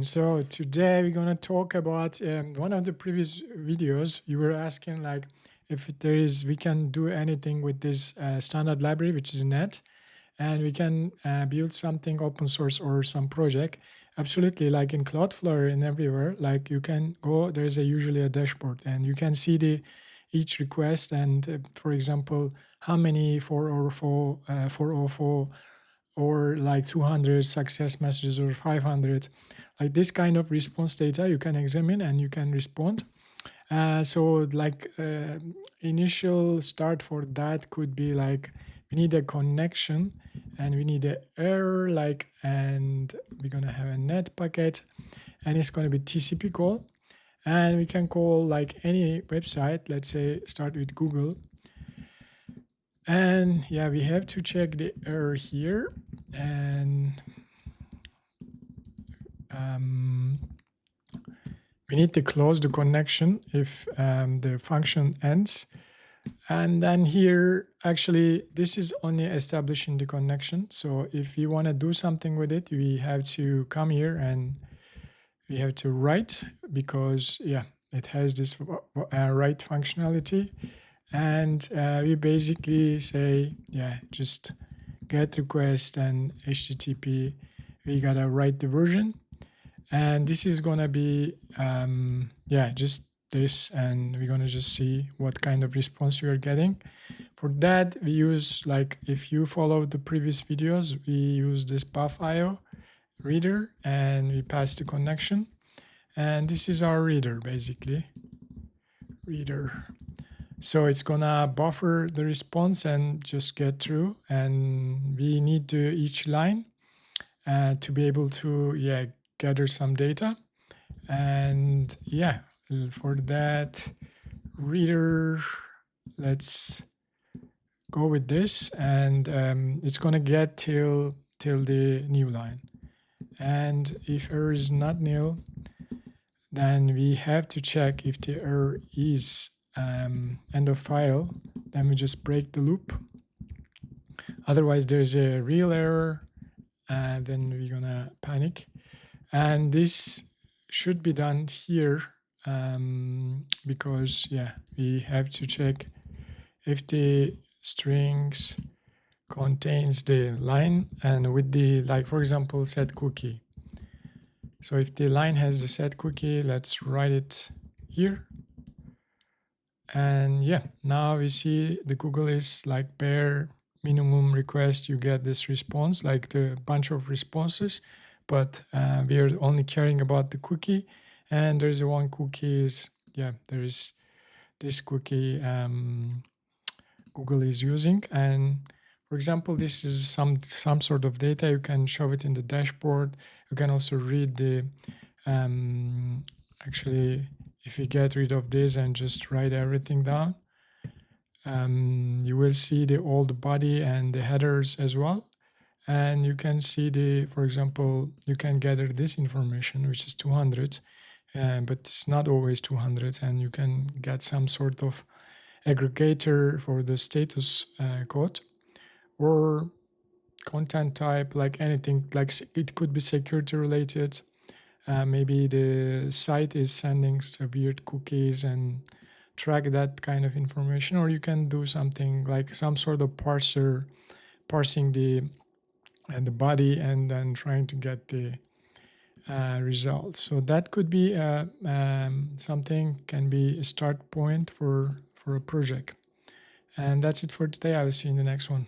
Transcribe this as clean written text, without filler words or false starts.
So today we're gonna talk about one of the previous videos. You were asking like if there is we can do anything with this standard library, which is net, and we can build something open source or some project. Absolutely, like in Cloudflare and everywhere. Like you can go. There is usually a dashboard, and you can see the each request and, for example, how many 404 or like 200 success messages or 500, like this kind of response data you can examine and you can respond. So like initial start for that could be like we need a connection and we need an error, like, and we're gonna have a net packet and it's going to be TCP call, and we can call like any website. Let's say start with Google. And yeah, we have to check the error here, and we need to close the connection if the function ends. And then here, actually, this is only establishing the connection. So if we want to do something with it, we have to come here and we have to write, because yeah, it has this write functionality. And we basically say, yeah, just get request and HTTP. We gotta write the version, and this is gonna be yeah, just this, and we're gonna just see what kind of response we are getting. For that, we use, like, if you follow the previous videos, we use this buff.io reader and we pass the connection, and this is our reader, basically reader. So it's gonna buffer the response and just get through, and we need to each line to be able to, yeah, gather some data. And yeah, for that reader, let's go with this, and it's gonna get till the new line. And if error is not nil, then we have to check if the error is end of file. Then we just break the loop. Otherwise there's a real error, then we're gonna panic. And this should be done here, because yeah, we have to check if the strings contains the line, and with the, like, for example, set cookie. So if the line has the set cookie, let's write it here. And yeah, now we see the Google is like bare minimum request, you get this response, like the bunch of responses, but we are only caring about the cookie. And there's one cookie is, yeah, there is this cookie Google is using. And for example, this is some sort of data. You can show it in the dashboard. You can also read the actually, if you get rid of this and just write everything down, you will see the old body and the headers as well. And you can see the, for example, you can gather this information, which is 200, but it's not always 200, and you can get some sort of aggregator for the status code or content type, like anything, like it could be security related. Maybe the site is sending some weird cookies and track that kind of information, or you can do something like some sort of parser, parsing the body and then trying to get the results. So that could be something, can be a start point for a project. And that's it for today. I will see you in the next one.